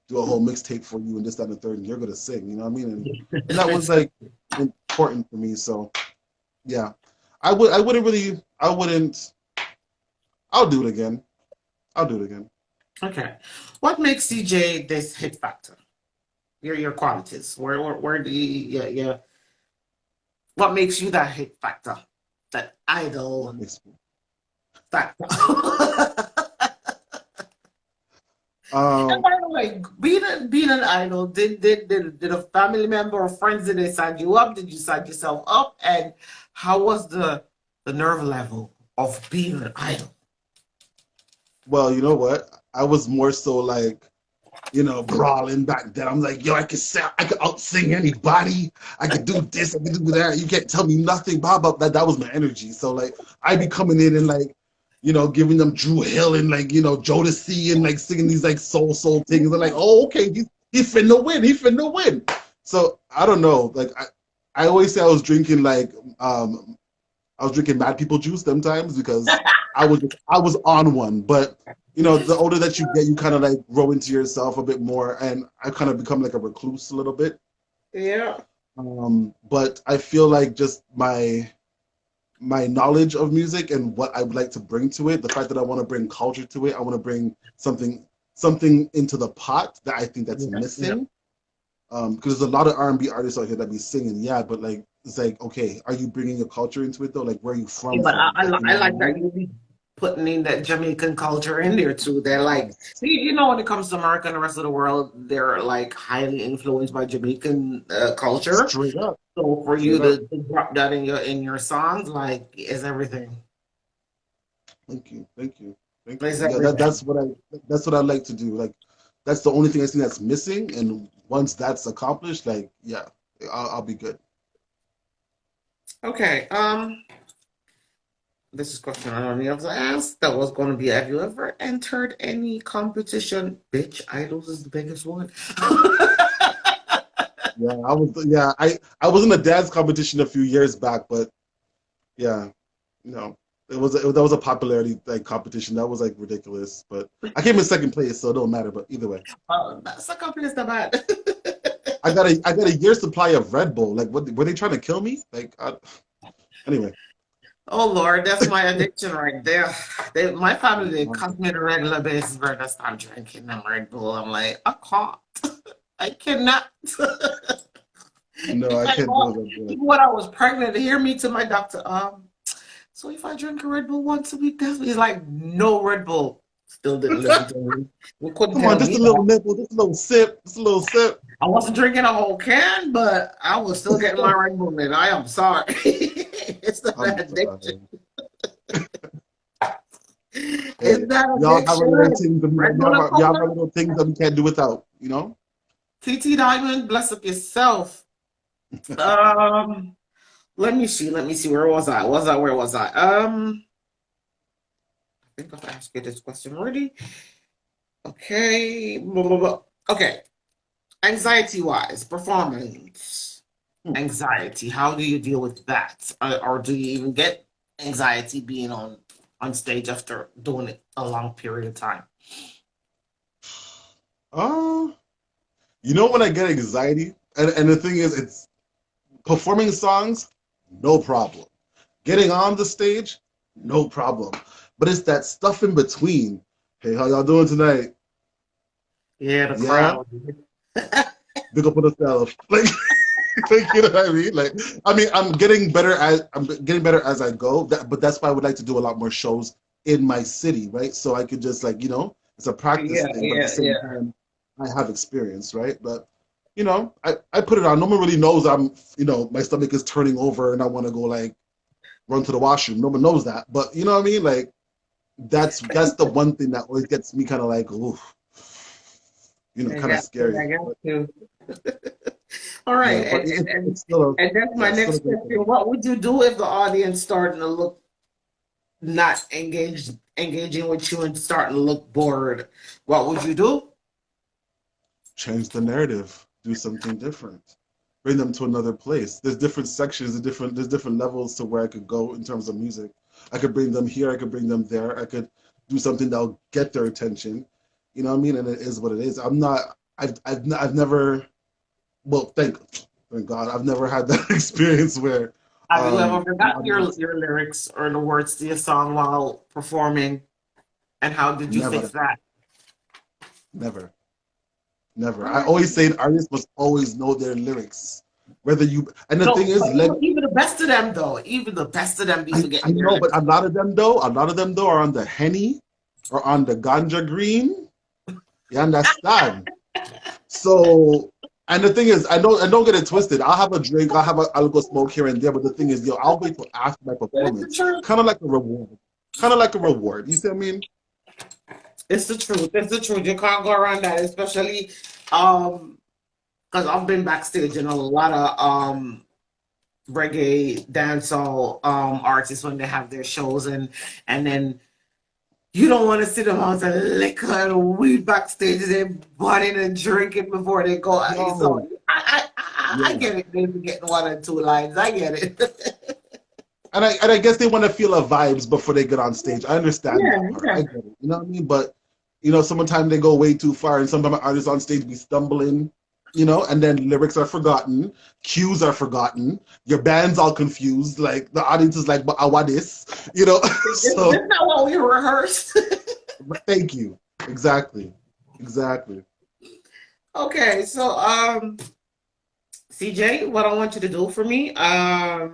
do a whole mixtape for you and this, that, and the third, and you're gonna sing. You know what I mean? And that was like important for me. So yeah, I wouldn't really, I wouldn't. I'll do it again. I'll do it again. Okay. What makes CJ this hit factor? Your qualities. Where do you yeah. What makes you that hit factor? That idol What makes me? factor. And Um, by the way, being an idol, did a family member or friends, did they sign you up? Did you sign yourself up? And how was the nerve level of being an idol? well, you know what? I was more so like, brawling back then. I'm like, yo, I could out sing anybody. I could do this, I could do that. You can't tell me nothing. Blah blah. That was my energy. So like, I be coming in and like, giving them Drew Hill and like, Jodeci and like singing these like soul things. They're like, oh, okay, he finna win. He finna win. So I don't know. Like I always say I was drinking Mad People juice sometimes because I was on one. But the older that you get, you kind of like grow into yourself a bit more, and I kind of become like a recluse a little bit. Yeah. But I feel like just my knowledge of music and what I would like to bring to it, the fact that I want to bring culture to it, I want to bring something into the pot that I think that's Yeah. missing. Because there's a lot of R&B artists out here that be singing, yeah, but like it's like, okay, are you bringing your culture into it though? Like, where are you Yeah, from? but Like, you know I what I like that mean? you be putting in that Jamaican culture in there too. They're like, Yes, see, when it comes to America and the rest of the world, they're like highly influenced by Jamaican culture. straight up, So for you straight up. to drop that in your songs, like, is everything. Thank you, thank you, thank you. Is Yeah, everything. that's what I like to do. Like, that's the only thing I think that's missing, and once that's accomplished, like, yeah, I'll be good. Okay. This is a question I don't need to ask. That was going to be: have you ever entered any competition? Bitch, Idols is the biggest one. I was in a dance competition a few years back, but yeah, no, that was a popularity like competition that was like ridiculous. But I came in second place, so it don't matter. But either way, That's a company that's not bad. I got a year supply of Red Bull. Like, what were they trying to kill me? Like, anyway. Oh Lord, that's my addiction right there. My family, they cut me on a regular basis, but I start drinking them Red Bull. I'm like, I can't. I cannot. No, I Like, can't do it like that. even when I was pregnant, to hear me to my doctor, so if I drink a Red Bull once a week, he's like, no Red Bull. Still didn't listen to me. You couldn't Come on, tell just me a little that. nibble, just a little sip, just a little sip. I wasn't drinking a whole can, but I was still getting my Red Bull in. I am sorry. It's not I'm an addiction. sorry. It's Hey, not y'all have our addiction. little things that Red Bull and y'all have our cola. little things that we can't do without, you know? TT Diamond, bless up yourself. Um, let me see. Let me see. Where was I? Where was I? I think I've asked you this question already. Okay. Blah, blah, blah. Okay. Anxiety wise, performance Hmm. anxiety. How do you deal with that? Or do you even get anxiety being on stage after doing it a long period of time? Uh, you know when I get anxiety? And the thing is, it's performing songs, no problem. Getting on the stage, no problem. But it's that stuff in between. Hey, how y'all doing tonight? Yeah, the Yeah, crowd. big up on yourself. Like, like, you know what I mean? Like, I mean, I'm getting better as I go. But that's why I would like to do a lot more shows in my city, right? So I could just like, it's a practice Yeah, thing, but at the yeah, same yeah. time, I have experience, right? But I put it on. No one really knows my stomach is turning over and I want to go like run to the washroom. No one knows that, but you know what I mean? Like that's the one thing that always gets me kind of like, ooh, I kind of got you. scary. I got But you. All right, yeah, but it's still and that's my it's still a next great question. thing. What would you do if the audience started to look not engaging with you and starting to look bored? What would you do? Change the narrative, do something different, bring them to another place. There's different sections, there's different levels to where I could go in terms of music. I could bring them here, I could bring them there, I could do something that'll get their attention. You know what I mean? And it is what it is. I'm not. I've never. Well, thank God, I've never had that experience where Have you ever an forgotten audience your lyrics or the words to your song while performing? And how did you fix never, that? never, never. All I right. always say an artist must always know their lyrics. Whether you and the thing No, is, but even the best of them though, even the best of them be I forgetting know, but lyrics. a lot of them though are on the henny or on the ganja green. You understand? So, and the thing is, and don't get it twisted. I'll have a drink, I'll go smoke here and there. But the thing is, yo, I'll wait till after my But it's the performance, truth. kind of like a reward, kind of like a reward. You see what I mean? It's the truth. It's the truth. You can't go around that, especially um because I've been backstage in a lot of reggae dancehall artists when they have their shows, and then you don't want to sit around and liquor and weed backstage. They're burning and drinking before they go. Yo, So I yeah. get it. They're getting one or two lines. I get it. And I guess they want to feel the vibes before they get on stage. I understand Yeah, that part. I yeah. get it. You know what I mean? But sometimes they go way too far, and sometimes artists on stage be stumbling. And then lyrics are forgotten, cues are forgotten, your band's all confused. Like the audience is like, "But I want this," So, That's not what we rehearsed. thank you. Exactly. Exactly. Okay, so CJ, what I want you to do for me, I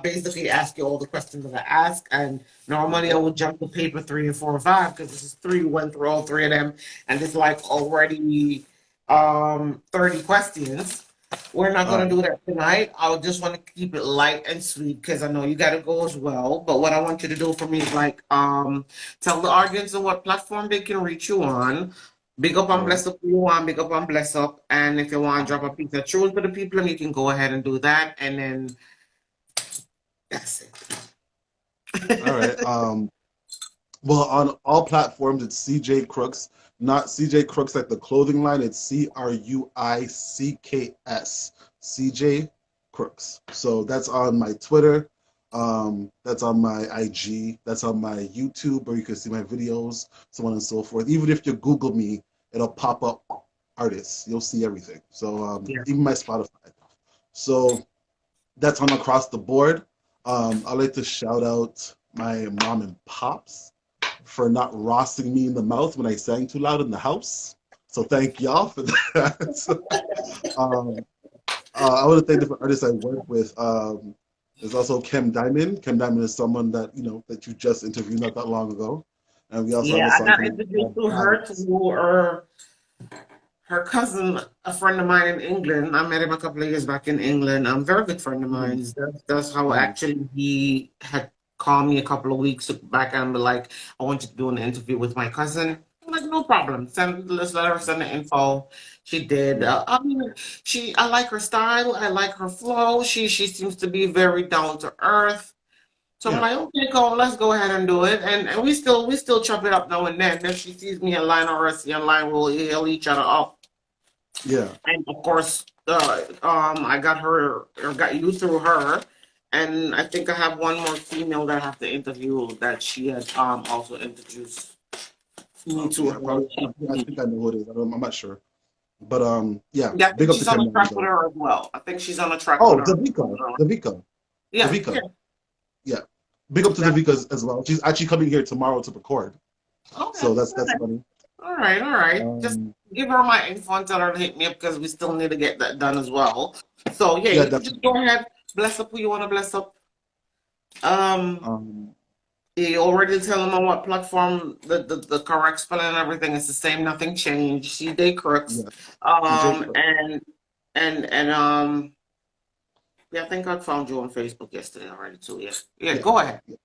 basically ask you all the questions that I ask, and normally I Okay. would jump to paper 3 and 4 and 5 because this is three, went through all three of them, and it's like already 30 questions. We're not All gonna right. do that tonight. I just want to keep it light and sweet because I know you gotta go as well. But what I want you to do for me is like tell the audience on what platform they can reach you on. Big up All and right. bless up if you want, big up and bless up. And if you want to drop a piece of truth for the people, you can go ahead and do that. And then that's All right. it. Well, on all platforms, it's CJ Crooks, not CJ Crooks like the clothing line. It's CRUICKS, CJ Crooks. So that's on my Twitter. That's on my IG. That's on my YouTube, where you can see my videos, so on and so forth. Even if you Google me, it'll pop up artists. You'll see everything. So Yeah. even my Spotify. So that's on across the board. I'd like to shout out my mom and pops for not rossing me in the mouth when I sang too loud in the house. So thank y'all for that. um, I want to thank different artists I work with. There's also Kim Diamond. Kim Diamond is someone that that you just interviewed not that long ago, and we also have Yeah, a I song got together introduced called to her Balance. through her cousin, a friend of mine in England. I met him a couple of years back in England. I'm a very good friend of mine. Mhm, That's how mhm. actually he had called me a couple of weeks back and be like, I want you to do an interview with my cousin. I'm like, no problem. Let's let her send the info. She did. Yeah, I mean, I like her style. I like her flow. She seems to be very down to earth. So I'm yeah, like, okay, go, let's go ahead and do it. And we still chop it up now and then. If she sees me in line or I see in line, we'll hail each other up. yeah, And of course, I got her or got you through her. And I think I have one more female that I have to interview that she had also introduced me to okay. her. I think I know who it is. I'm not sure, but yeah. Yeah, I Big think up to she's on Kim a Diamond track with though. her as well. I think she's on a track with Oh, her. Davika, Yeah, yeah. Davika. Yeah. Big up to That, Davika as well. She's actually coming here tomorrow to record. okay. So that's funny. All right, all right. Just Um, give her my info and tell her to hit me up because we still need to get that done as well. So yeah, yeah, you can just definitely. go ahead, bless up who you want to bless up. Um, Um, you already tell them on what platform the correct spelling and everything is the same, nothing changed. See, they crooks. yeah, CJ Um, Crook. and and yeah, I think I found you on Facebook yesterday already too. Yeah, yeah. Yeah, Go ahead. yeah.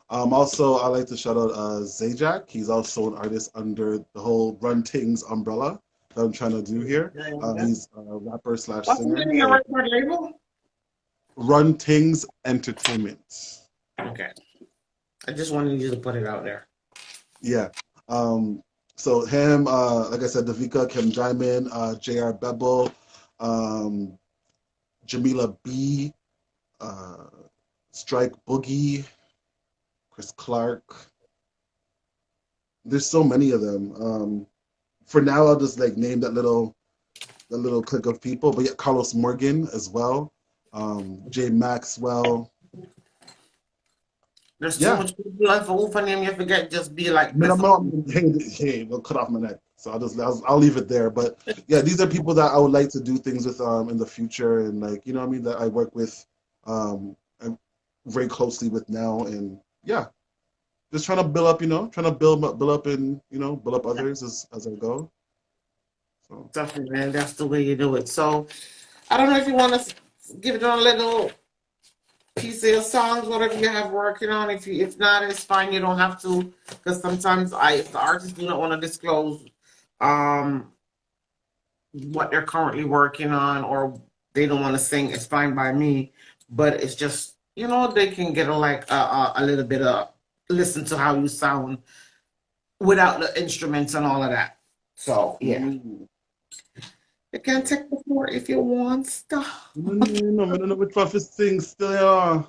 Also, I like to shout out Zajac. He's also an artist under the whole Run Tings umbrella that I'm trying to do here. Yeah, yeah. He's a rapper slash What's the name singer. of your So record label? Run Tings Entertainment. Okay, I just wanted you to put it out there. Yeah. Um, so him, like I said, Davika, Kim Diamond, J.R. Bebel, um, Jamila B, uh, Strike Boogie, Chris Clark, There's so many of them. For now, I'll just like name that little clique of people. But yeah, Carlos Morgan as well, Jay Maxwell. There's too Yeah, much people like for name you forget just be like this. minimum. Hey, will cut off my neck. So I'll leave it there. But yeah, these are people that I would like to do things with in the future, and like, you know what I mean, that I work with and very closely with now, and yeah, just trying to build up, trying to build up, and build up others as I go. So Definitely, man. That's the way you do it. So I don't know if you want to give it on a little piece of your songs, whatever you have working on. If not, it's fine. You don't have to, because sometimes if the artists do not want to disclose um what they're currently working on, or they don't want to sing, it's fine by me. But it's just, they can get a little bit of listen to how you sound without the instruments and all of that. So yeah, mm. you can take the floor if you want stuff. I don't know which one to sing still. Yeah.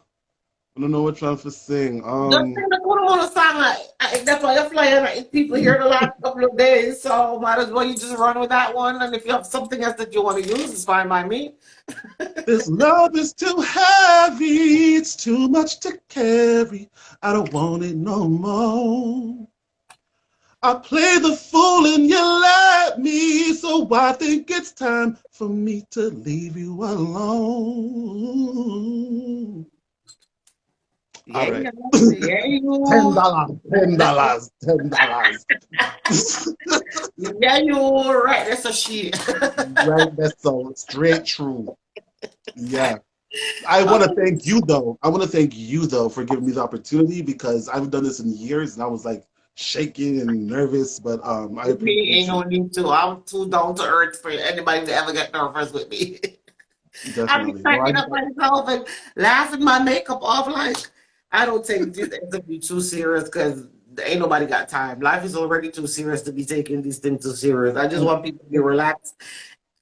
I don't know which one to sing. Just sing the good one song. That's why you're playing. People here the last couple of days, so might as well you just run with that one. And if you have something else that you want to use, it's fine by me. This love is too heavy, it's too much to carry. I don't want it no more. I play the fool and you let me, so I think it's time for me to leave you alone. Yeah, All right. yeah, $10, $10, $10. yeah, you're right. That's a she. Right, that's so straight true. Yeah. I want to thank you though. I want to thank you though for giving me the opportunity, because I haven't done this in years and I was like shaking and nervous, but I With me, appreciate ain't no need to. I'm too down to earth for anybody to ever get nervous with me. you. I be Definitely. No, cracking up myself and laughing my makeup off. Like, I don't take this interview too serious, because ain't nobody got time. Life is already too serious to be taking these things too serious. I just want people to be relaxed,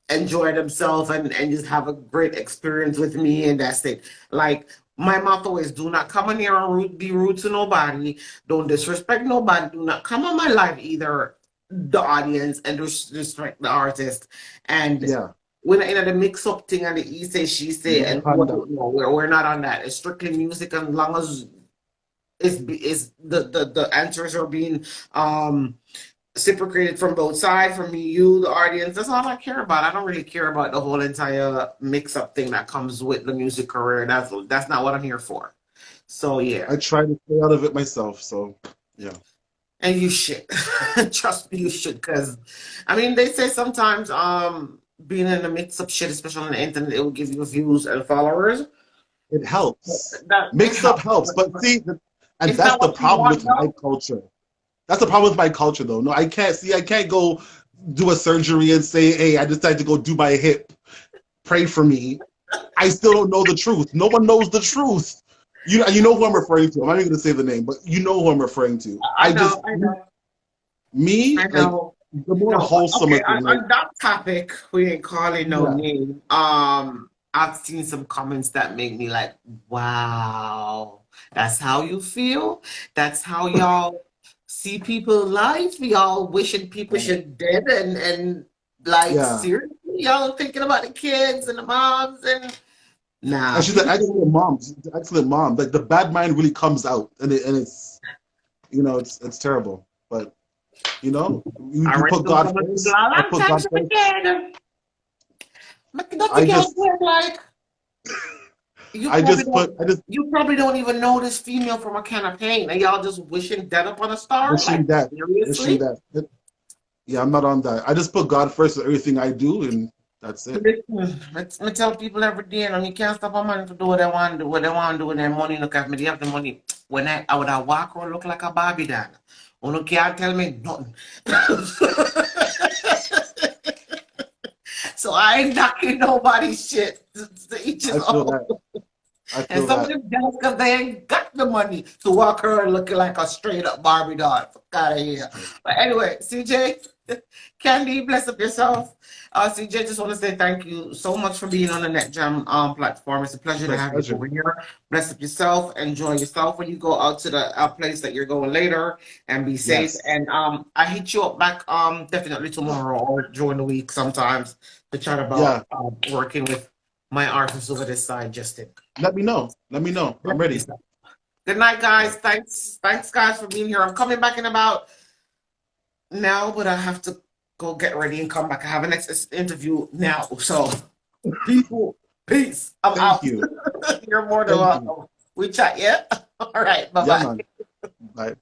enjoy themselves, and just have a great experience with me, and that's it. Like, my motto is, do not come in here and be rude to nobody. Don't disrespect nobody. Do not come on my life either, the audience, and disrespect the artist. And yeah. we're not in the mix up thing and the he say, she say, No and what, conduct. no, we're not on that. It's strictly music, and as long as the answers are being reciprocated from both sides, from me, you, the audience. That's all I care about. I don't really care about the whole entire mix up thing that comes with the music career. That's not what I'm here for. So yeah. I try to stay out of it myself, so yeah. And you should. Trust me, you should, because I mean they say sometimes being in the mix up shit, especially on the internet, it will give you views and followers. It helps. That it Mix up helps. helps, but see, and It's that's not the what you problem want with my though. culture. That's the problem with my culture, though. No, I can't go do a surgery and say, hey, I decided to go do my hip. Pray for me. I still don't know the truth. No one knows the truth. You know who I'm referring to. I'm not even going to say the name, but you know who I'm referring to. I know, I know, Me, I like, know. the more No, wholesome okay. thing, like, On that topic, we ain't calling no yeah, name. I've seen some comments that make me like, wow, that's how you feel. That's how y'all see people life. Y'all wishing people should dead, and like yeah. seriously, y'all thinking about the kids and the moms, and nah, And she's an people. excellent mom. She's an excellent mom. Like, the bad mind really comes out, and it's, it's terrible. But, I you read put some God comments a first. I long put time God she first. again. But don't I think y'all just, good, like. I just put, I just You probably don't even know this female from a can of paint, and y'all just wishing death upon a star. wishing Like that, wishing seriously? that. Yeah, I'm not on that. I just put God first with everything I do, and that's it. Listen, I tell people every day, and you can't stop a man to do what they want to do, what they want to do with their money. Look at me, they have the money. When I would have walk around look like a Barbie doll. You can't tell me nothing. So I ain't knocking nobody's shit. To each his I feel own. that. I And feel some of that. them jealous because they ain't got the money to walk around looking like a straight up Barbie doll. Fuck out of It's here. true. But anyway, CJ, Candy, bless up yourself. CJ, just want to say thank you so much for being on the NetJam platform. It's a pleasure to My have you pleasure. over here. Bless up yourself. Enjoy yourself when you go out to the place that you're going later, and be safe. Yes. And I hit you up back definitely tomorrow or during the week sometimes to chat about Yeah. working with my artists over this side, Justin. Let me know. Let me know. I'm Definitely, ready. sir. Good night, All guys. right. Thanks, guys, for being here. I'm coming back in about now, but I have to go get ready and come back. I have a next interview now. So, people, peace. I'm Thank out. you. You're more than Thank you. welcome. We chat, yeah? All right. Bye Yeah, bye. man. Bye.